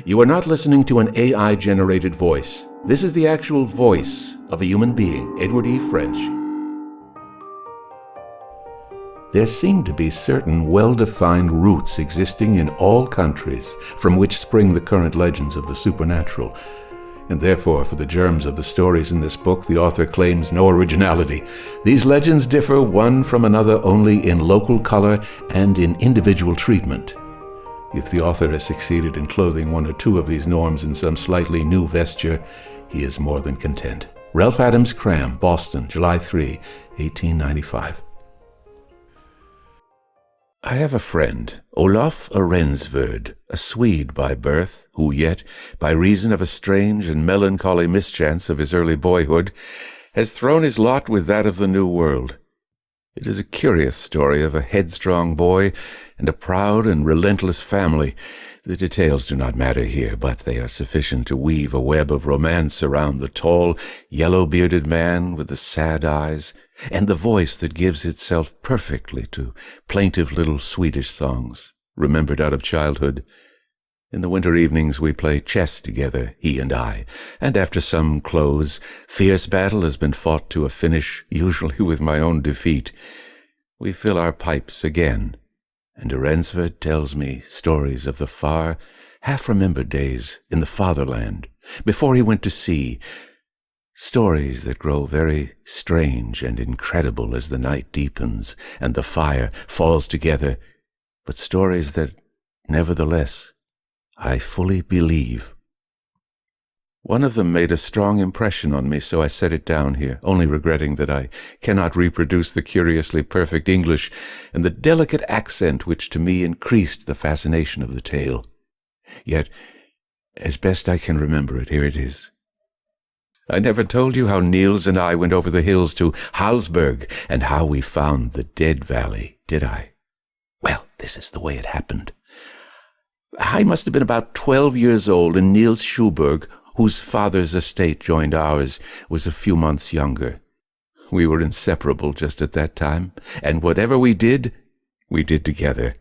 You are not listening to an AI-generated voice. This is the actual voice of a human being, Edward E. French. There seem to be certain well-defined roots existing in all countries from which spring the current legends of the supernatural. And therefore, for the germs of the stories in this book, the author claims no originality. These legends differ one from another only in local color and in individual treatment. If the author has succeeded in clothing one or two of these norms in some slightly new vesture, he is more than content. Ralph Adams Cram, Boston, July 3, 1895. I have a friend, Olaf Arensverd, a Swede by birth, who yet, by reason of a strange and melancholy mischance of his early boyhood, has thrown his lot with that of the New World. It is a curious story of a headstrong boy and a proud and relentless family. The details do not matter here, but they are sufficient to weave a web of romance around the tall, yellow-bearded man with the sad eyes, and the voice that gives itself perfectly to plaintive little Swedish songs, remembered out of childhood. In the winter evenings we play chess together, he and I, and after some close, fierce battle has been fought to a finish, usually with my own defeat, we fill our pipes again, and Arensverd tells me stories of the far, half-remembered days in the fatherland, before he went to sea, stories that grow very strange and incredible as the night deepens and the fire falls together, but stories that, nevertheless, I fully believe. One of them made a strong impression on me, so I set it down here, only regretting that I cannot reproduce the curiously perfect English and the delicate accent which to me increased the fascination of the tale. Yet, as best I can remember it, here it is. I never told you how Niels and I went over the hills to Hallsberg and how we found the Dead Valley, did I? Well, this is the way it happened. I must have been about 12 years old, and Niels Schuberg, whose father's estate joined ours, was a few months younger. We were inseparable just at that time, and whatever we did together.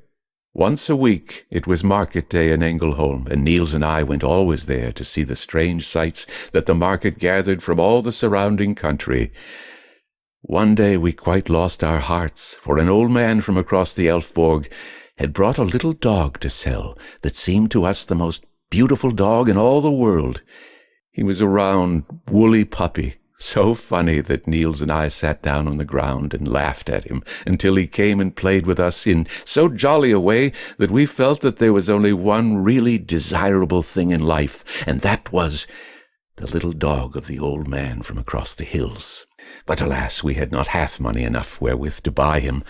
Once a week it was market day in Ängelholm, and Niels and I went always there to see the strange sights that the market gathered from all the surrounding country. One day we quite lost our hearts, for an old man from across the Elfborg had brought a little dog to sell that seemed to us the most beautiful dog in all the world. He was a round, woolly puppy, so funny that Niels and I sat down on the ground and laughed at him until he came and played with us in so jolly a way that we felt that there was only one really desirable thing in life, and that was the little dog of the old man from across the hills. But alas, we had not half money enough wherewith to buy him,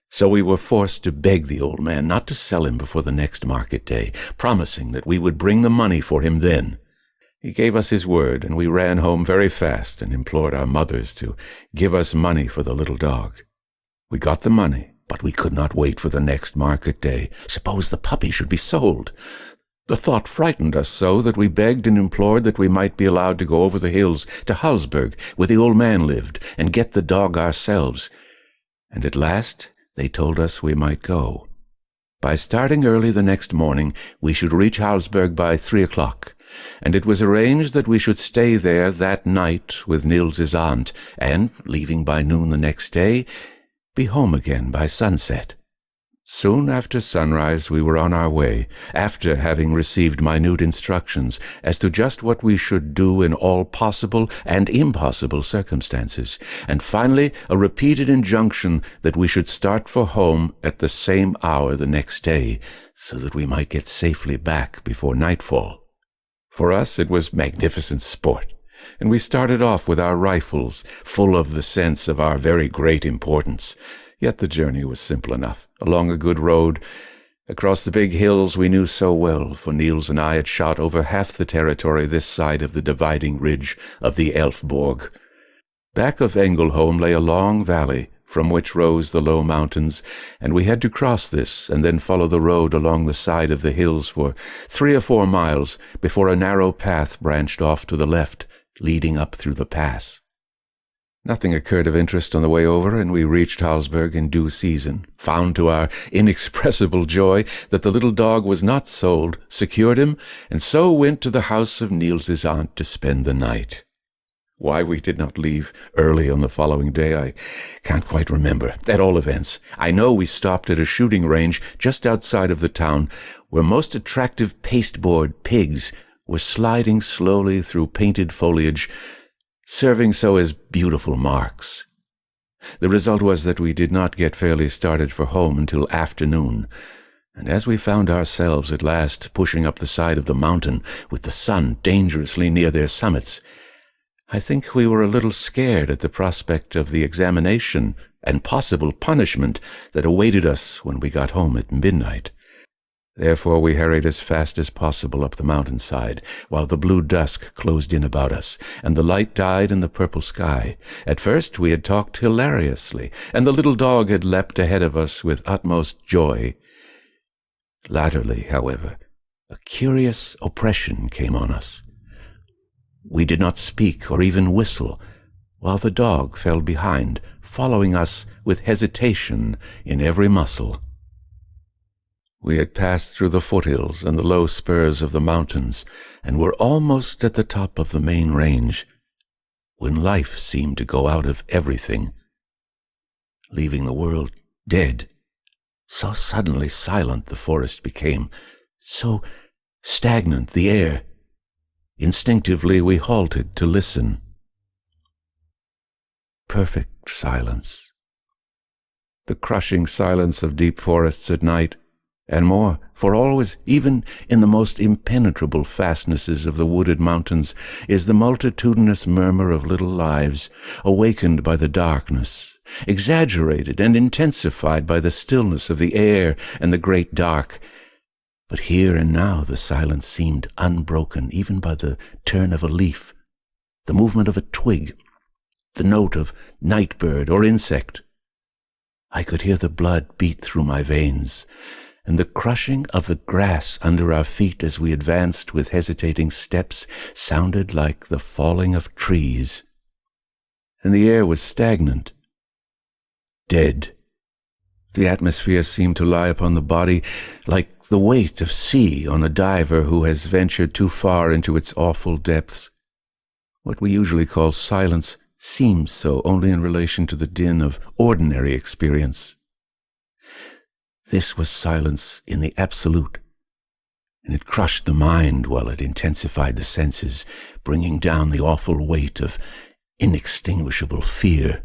so we were forced to beg the old man not to sell him before the next market day, promising that we would bring the money for him then. He gave us his word, and we ran home very fast and implored our mothers to give us money for the little dog. We got the money, but we could not wait for the next market day. Suppose the puppy should be sold. The thought frightened us so that we begged and implored that we might be allowed to go over the hills to Hallsberg, where the old man lived, and get the dog ourselves. And at last they told us we might go. By starting early the next morning, we should reach Hallsberg by 3 o'clock, and it was arranged that we should stay there that night with Nils's aunt, and, leaving by noon the next day, be home again by sunset. Soon after sunrise we were on our way, after having received minute instructions as to just what we should do in all possible and impossible circumstances, and finally a repeated injunction that we should start for home at the same hour the next day, so that we might get safely back before nightfall. For us it was magnificent sport, and we started off with our rifles, full of the sense of our very great importance. Yet the journey was simple enough, along a good road, across the big hills we knew so well, for Niels and I had shot over half the territory this side of the dividing ridge of the Elfborg. Back of Ängelholm lay a long valley, from which rose the low mountains, and we had to cross this and then follow the road along the side of the hills for 3 or 4 miles before a narrow path branched off to the left, leading up through the pass. Nothing occurred of interest on the way over, and we reached Hallsberg in due season, found to our inexpressible joy that the little dog was not sold, secured him, and so went to the house of Niels's aunt to spend the night. Why we did not leave early on the following day, I can't quite remember. At all events, I know we stopped at a shooting range just outside of the town, where most attractive pasteboard pigs were sliding slowly through painted foliage, serving so as beautiful marks. The result was that we did not get fairly started for home until afternoon, and as we found ourselves at last pushing up the side of the mountain with the sun dangerously near their summits, I think we were a little scared at the prospect of the examination and possible punishment that awaited us when we got home at midnight. Therefore we hurried as fast as possible up the mountainside, while the blue dusk closed in about us, and the light died in the purple sky. At first we had talked hilariously, and the little dog had leapt ahead of us with utmost joy. Latterly, however, a curious oppression came on us. We did not speak or even whistle, while the dog fell behind, following us with hesitation in every muscle. We had passed through the foothills and the low spurs of the mountains, and were almost at the top of the main range, when life seemed to go out of everything, leaving the world dead. So suddenly silent the forest became, so stagnant the air. Instinctively we halted to listen. Perfect silence. The crushing silence of deep forests at night, and more, for always, even in the most impenetrable fastnesses of the wooded mountains, is the multitudinous murmur of little lives, awakened by the darkness, exaggerated and intensified by the stillness of the air and the great dark. But here and now the silence seemed unbroken even by the turn of a leaf, the movement of a twig, the note of night bird or insect. I could hear the blood beat through my veins, and the crushing of the grass under our feet as we advanced with hesitating steps sounded like the falling of trees. And the air was stagnant, dead. The atmosphere seemed to lie upon the body like the weight of sea on a diver who has ventured too far into its awful depths. What we usually call silence seems so only in relation to the din of ordinary experience. This was silence in the absolute, and it crushed the mind while it intensified the senses, bringing down the awful weight of inextinguishable fear.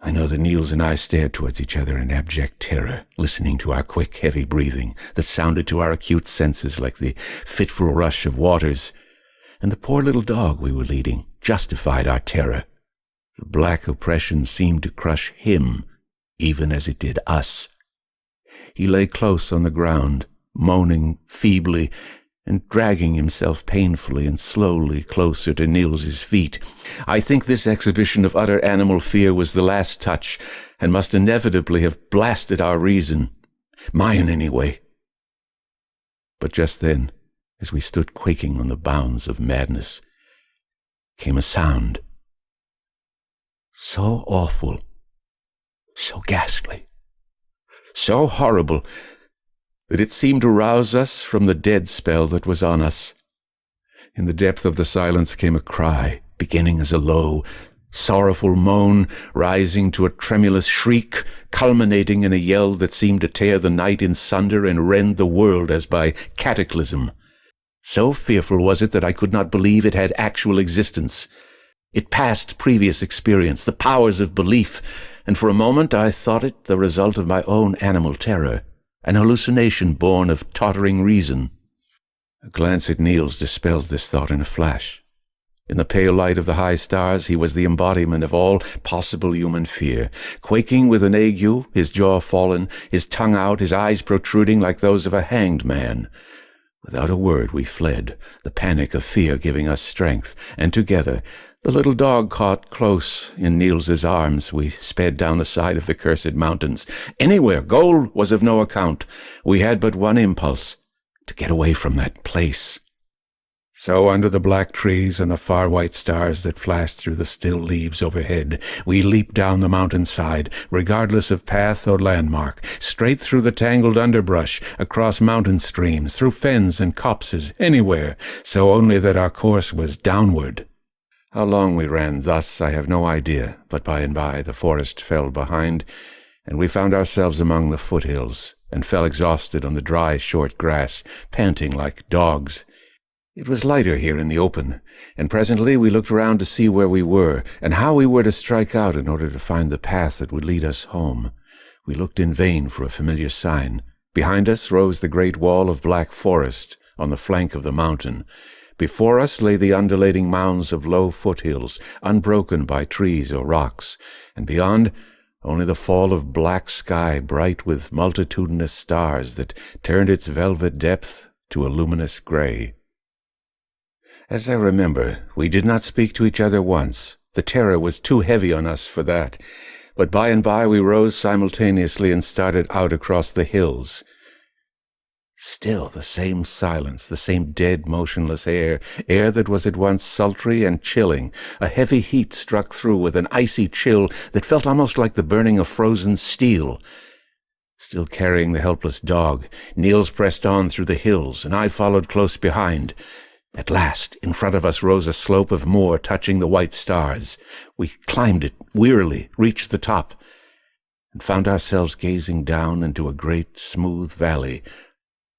I know that Niels and I stared towards each other in abject terror, listening to our quick, heavy breathing that sounded to our acute senses like the fitful rush of waters, and the poor little dog we were leading justified our terror. The black oppression seemed to crush him, even as it did us. He lay close on the ground, moaning feebly, and dragging himself painfully and slowly closer to Niels's feet. I think this exhibition of utter animal fear was the last touch, and must inevitably have blasted our reason. Mine, anyway. But just then, as we stood quaking on the bounds of madness, came a sound. So awful, so ghastly, so horrible, that it seemed to rouse us from the dead spell that was on us. In the depth of the silence came a cry, beginning as a low, sorrowful moan, rising to a tremulous shriek, culminating in a yell that seemed to tear the night in sunder and rend the world as by cataclysm. So fearful was it that I could not believe it had actual existence. It passed previous experience, the powers of belief, and for a moment I thought it the result of my own animal terror, an hallucination born of tottering reason. A glance at Niels dispelled this thought in a flash. In the pale light of the high stars, he was the embodiment of all possible human fear, quaking with an ague, his jaw fallen, his tongue out, his eyes protruding like those of a hanged man. Without a word we fled, the panic of fear giving us strength, and together, the little dog caught close in Niels's arms, we sped down the side of the cursed mountains. Anywhere, goal was of no account. We had but one impulse, to get away from that place. So under the black trees and the far white stars that flashed through the still leaves overhead, we leaped down the mountainside, regardless of path or landmark, straight through the tangled underbrush, across mountain streams, through fens and copses, anywhere, so only that our course was downward. How long we ran thus I have no idea, but by and by the forest fell behind, and we found ourselves among the foothills, and fell exhausted on the dry, short grass, panting like dogs. It was lighter here in the open, and presently we looked around to see where we were, and how we were to strike out in order to find the path that would lead us home. We looked in vain for a familiar sign. Behind us rose the great wall of black forest on the flank of the mountain. Before us lay the undulating mounds of low foothills, unbroken by trees or rocks, and beyond only the fall of black sky bright with multitudinous stars that turned its velvet depth to a luminous gray. As I remember, we did not speak to each other once. The terror was too heavy on us for that. But by and by we rose simultaneously and started out across the hills. Still the same silence, the same dead, motionless air that was at once sultry and chilling. A heavy heat struck through with an icy chill that felt almost like the burning of frozen steel. Still carrying the helpless dog, Niels pressed on through the hills, and I followed close behind. At last, in front of us rose a slope of moor touching the white stars. We climbed it wearily, reached the top, and found ourselves gazing down into a great, smooth valley,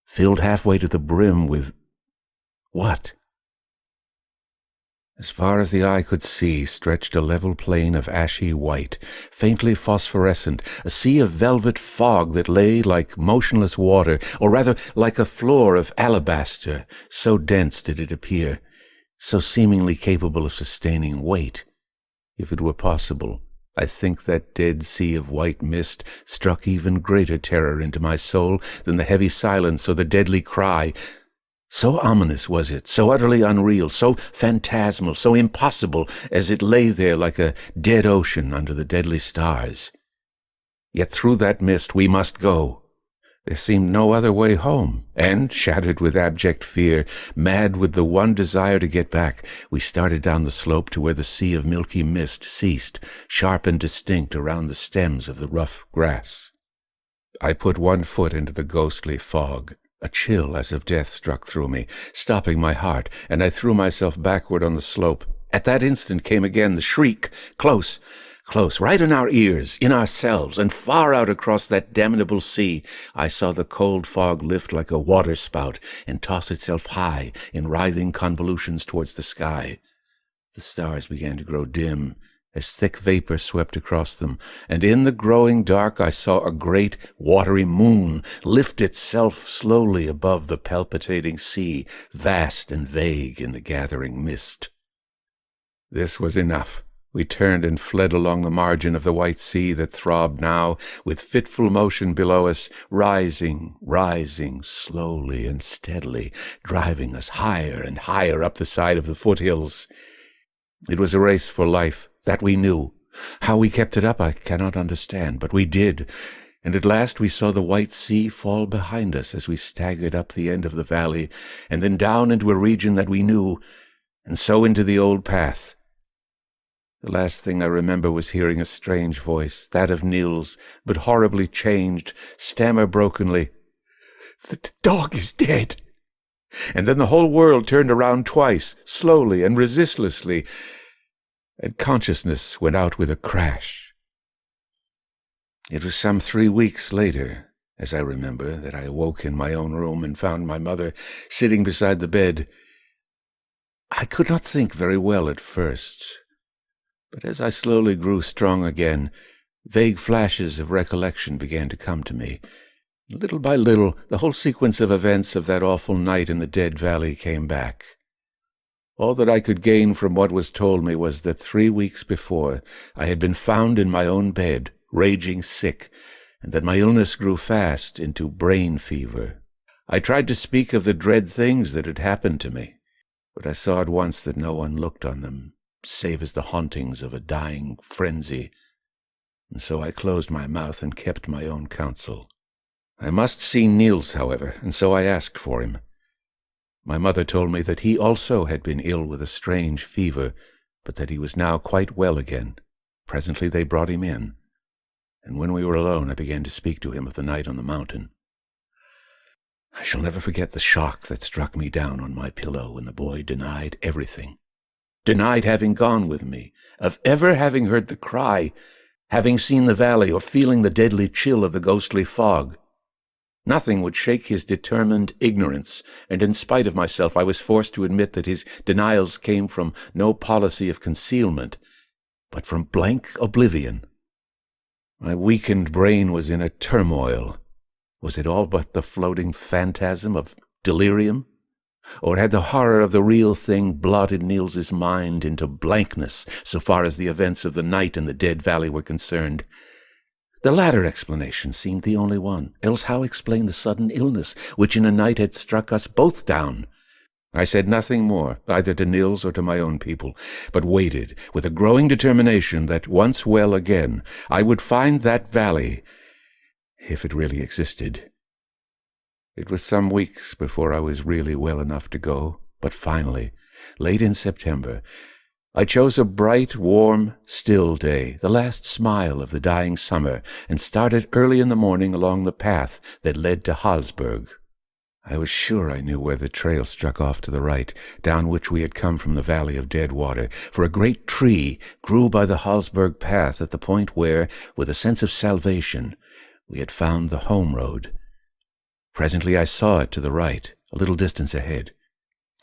filled halfway to the brim with what? As far as the eye could see stretched a level plain of ashy white, faintly phosphorescent, a sea of velvet fog that lay like motionless water, or rather like a floor of alabaster, so dense did it appear, so seemingly capable of sustaining weight. If it were possible, I think that dead sea of white mist struck even greater terror into my soul than the heavy silence or the deadly cry. So ominous was it, so utterly unreal, so phantasmal, so impossible, as it lay there like a dead ocean under the deadly stars. Yet through that mist we must go. There seemed no other way home, and, shattered with abject fear, mad with the one desire to get back, we started down the slope to where the sea of milky mist ceased, sharp and distinct around the stems of the rough grass. I put one foot into the ghostly fog. A chill as of death struck through me, stopping my heart, and I threw myself backward on the slope. At that instant came again the shriek, close, close, right in our ears, in ourselves, and far out across that damnable sea. I saw the cold fog lift like a waterspout and toss itself high in writhing convolutions towards the sky. The stars began to grow dim, as thick vapor swept across them, and in the growing dark I saw a great watery moon lift itself slowly above the palpitating sea, vast and vague in the gathering mist. This was enough. We turned and fled along the margin of the white sea that throbbed now with fitful motion below us, rising, slowly and steadily, driving us higher and higher up the side of the foothills. It was a race for life, that we knew. How we kept it up I cannot understand, but we did, and at last we saw the white sea fall behind us as we staggered up the end of the valley, and then down into a region that we knew, and so into the old path. The last thing I remember was hearing a strange voice, that of Niels, but horribly changed, stammer brokenly, "The dog is dead!" And then the whole world turned around twice, slowly and resistlessly, and consciousness went out with a crash. It was some 3 weeks later, as I remember, that I awoke in my own room and found my mother sitting beside the bed. I could not think very well at first, but as I slowly grew strong again, vague flashes of recollection began to come to me. Little by little, the whole sequence of events of that awful night in the Dead Valley came back. All that I could gain from what was told me was that 3 weeks before I had been found in my own bed, raging sick, and that my illness grew fast into brain fever. I tried to speak of the dread things that had happened to me, but I saw at once that no one looked on them, save as the hauntings of a dying frenzy, and so I closed my mouth and kept my own counsel. I must see Niels, however, and so I asked for him. My mother told me that he also had been ill with a strange fever, but that he was now quite well again. Presently they brought him in, and when we were alone I began to speak to him of the night on the mountain. I shall never forget the shock that struck me down on my pillow when the boy denied everything. Denied having gone with me, of ever having heard the cry, having seen the valley, or feeling the deadly chill of the ghostly fog. Nothing would shake his determined ignorance, and in spite of myself I was forced to admit that his denials came from no policy of concealment, but from blank oblivion. My weakened brain was in a turmoil. Was it all but the floating phantasm of delirium? Or had the horror of the real thing blotted Niels's mind into blankness so far as the events of the night in the Dead Valley were concerned? The latter explanation seemed the only one, else how explain the sudden illness which in a night had struck us both down? I said nothing more, either to Niels or to my own people, but waited with a growing determination that, once well again, I would find that valley, if it really existed. It was some weeks before I was really well enough to go, but finally, late in September, I chose a bright, warm, still day, the last smile of the dying summer, and started early in the morning along the path that led to Hallsberg. I was sure I knew where the trail struck off to the right, down which we had come from the Valley of Dead Water, for a great tree grew by the Hallsberg path at the point where, with a sense of salvation, we had found the home road. Presently I saw it to the right, a little distance ahead.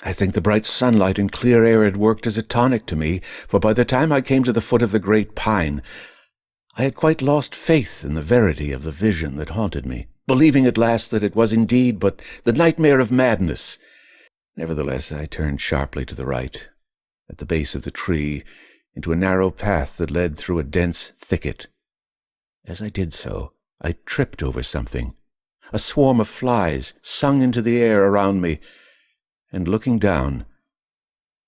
I think the bright sunlight and clear air had worked as a tonic to me, for by the time I came to the foot of the great pine, I had quite lost faith in the verity of the vision that haunted me, believing at last that it was indeed but the nightmare of madness. Nevertheless, I turned sharply to the right, at the base of the tree, into a narrow path that led through a dense thicket. As I did so, I tripped over something. A swarm of flies sung into the air around me, and looking down,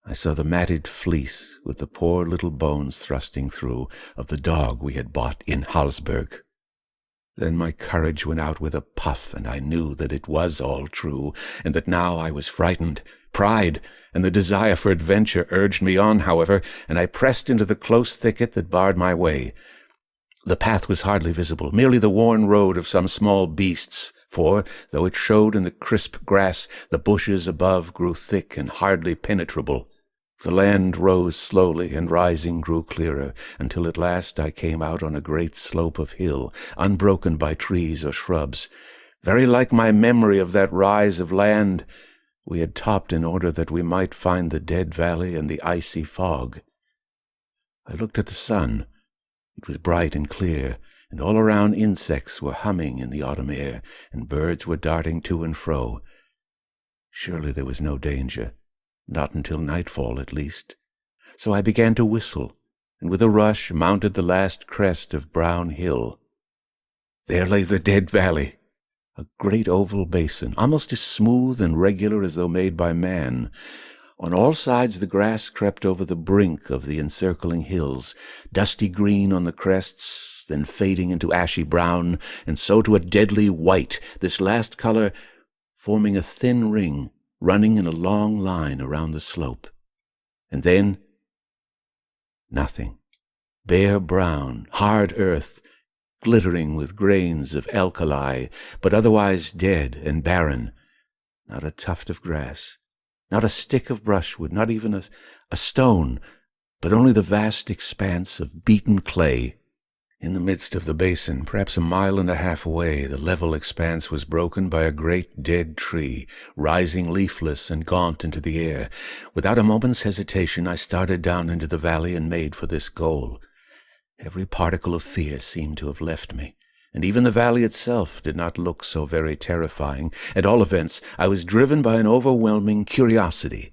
I saw the matted fleece with the poor little bones thrusting through of the dog we had bought in Hallsberg. Then my courage went out with a puff, and I knew that it was all true, and that now I was frightened. Pride and the desire for adventure urged me on, however, and I pressed into the close thicket that barred my way. The path was hardly visible, merely the worn road of some small beasts, for, though it showed in the crisp grass, the bushes above grew thick and hardly penetrable. The land rose slowly, and rising grew clearer, until at last I came out on a great slope of hill, unbroken by trees or shrubs, very like my memory of that rise of land we had topped in order that we might find the dead valley and the icy fog. I looked at the sun. It was bright and clear, and all around insects were humming in the autumn air, and birds were darting to and fro. Surely there was no danger, not until nightfall at least. So I began to whistle, and with a rush mounted the last crest of Brown Hill. There lay the Dead Valley, a great oval basin, almost as smooth and regular as though made by man. On all sides the grass crept over the brink of the encircling hills, dusty green on the crests, then fading into ashy brown, and so to a deadly white, this last color forming a thin ring running in a long line around the slope. And then nothing. Bare brown, hard earth, glittering with grains of alkali, but otherwise dead and barren. Not a tuft of grass, not a stick of brushwood, not even a stone, but only the vast expanse of beaten clay. In the midst of the basin, perhaps a mile and a half away, the level expanse was broken by a great dead tree, rising leafless and gaunt into the air. Without a moment's hesitation, I started down into the valley and made for this goal. Every particle of fear seemed to have left me, and even the valley itself did not look so very terrifying. At all events, I was driven by an overwhelming curiosity,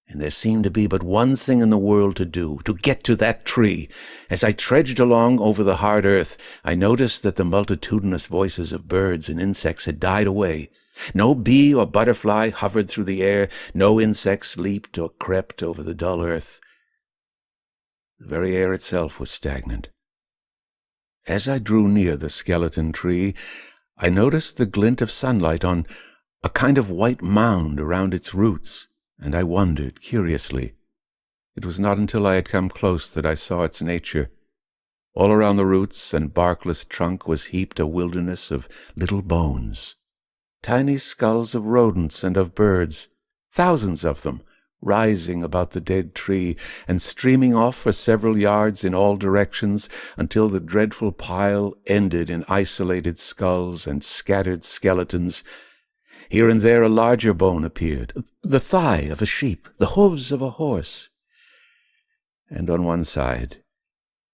and there seemed to be but one thing in the world to do, to get to that tree. As I trudged along over the hard earth, I noticed that the multitudinous voices of birds and insects had died away. No bee or butterfly hovered through the air, no insects leaped or crept over the dull earth. The very air itself was stagnant. As I drew near the skeleton tree, I noticed the glint of sunlight on a kind of white mound around its roots, and I wondered curiously. It was not until I had come close that I saw its nature. All around the roots and barkless trunk was heaped a wilderness of little bones, tiny skulls of rodents and of birds, thousands of them, rising about the dead tree and streaming off for several yards in all directions until the dreadful pile ended in isolated skulls and scattered skeletons. Here and there a larger bone appeared, the thigh of a sheep, the hooves of a horse. And on one side,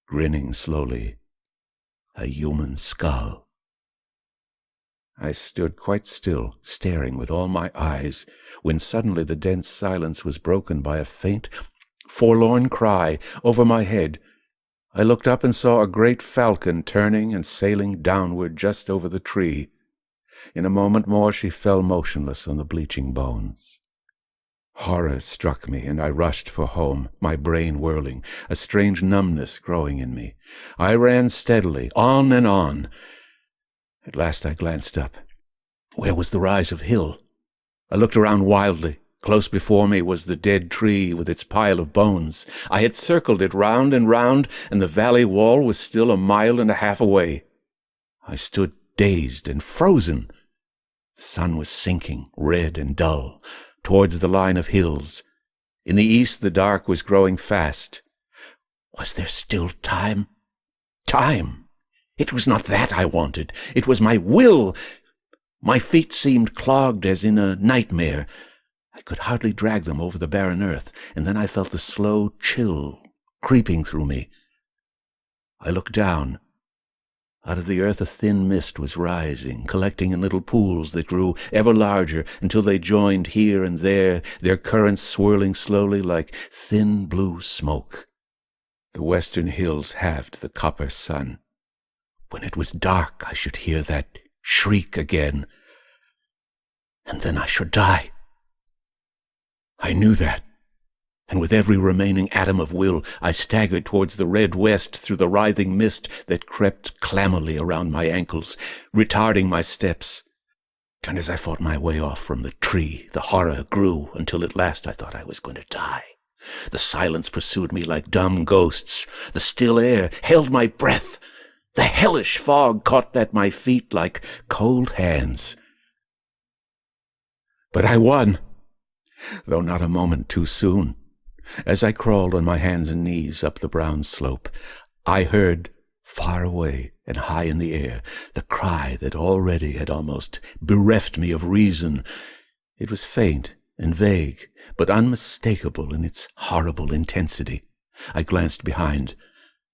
grinning slowly, a human skull. I stood quite still, staring with all my eyes, when suddenly the dense silence was broken by a faint, forlorn cry over my head. I looked up and saw a great falcon turning and sailing downward just over the tree. In a moment more she fell motionless on the bleaching bones. Horror struck me, and I rushed for home, my brain whirling, a strange numbness growing in me. I ran steadily, on and on. At last I glanced up. Where was the rise of hill? I looked around wildly. Close before me was the dead tree with its pile of bones. I had circled it round and round, and the valley wall was still 1.5 miles away. I stood dazed and frozen. The sun was sinking, red and dull, towards the line of hills. In the east the dark was growing fast. Was there still time? Time! It was not that I wanted. It was my will. My feet seemed clogged as in a nightmare. I could hardly drag them over the barren earth, and then I felt the slow chill creeping through me. I looked down. Out of the earth a thin mist was rising, collecting in little pools that grew ever larger until they joined here and there, their currents swirling slowly like thin blue smoke. The western hills halved the copper sun. When it was dark, I should hear that shriek again, and then I should die. I knew that, and with every remaining atom of will, I staggered towards the red west through the writhing mist that crept clammily around my ankles, retarding my steps. And as I fought my way off from the tree, the horror grew until at last I thought I was going to die. The silence pursued me like dumb ghosts. The still air held my breath. The hellish fog caught at my feet like cold hands. But I won, though not a moment too soon. As I crawled on my hands and knees up the brown slope, I heard, far away and high in the air, the cry that already had almost bereft me of reason. It was faint and vague, but unmistakable in its horrible intensity. I glanced behind.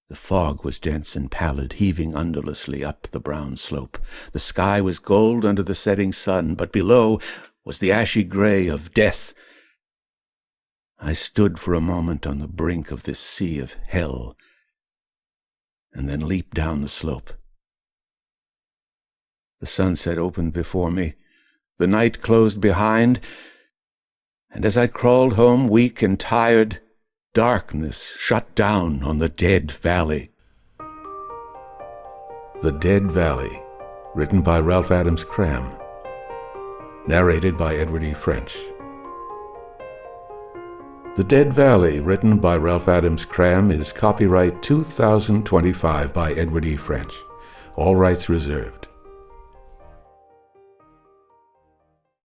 The fog was dense and pallid, heaving unduliously up the brown slope. The sky was gold under the setting sun, but below was the ashy gray of death. I stood for a moment on the brink of this sea of hell, and then leaped down the slope. The sunset opened before me, the night closed behind, and as I crawled home weak and tired, darkness shut down on the dead valley. The Dead Valley, written by Ralph Adams Cram, narrated by Edward E. French. The Dead Valley, written by Ralph Adams Cram, is copyright 2025 by Edward E. French. All rights reserved.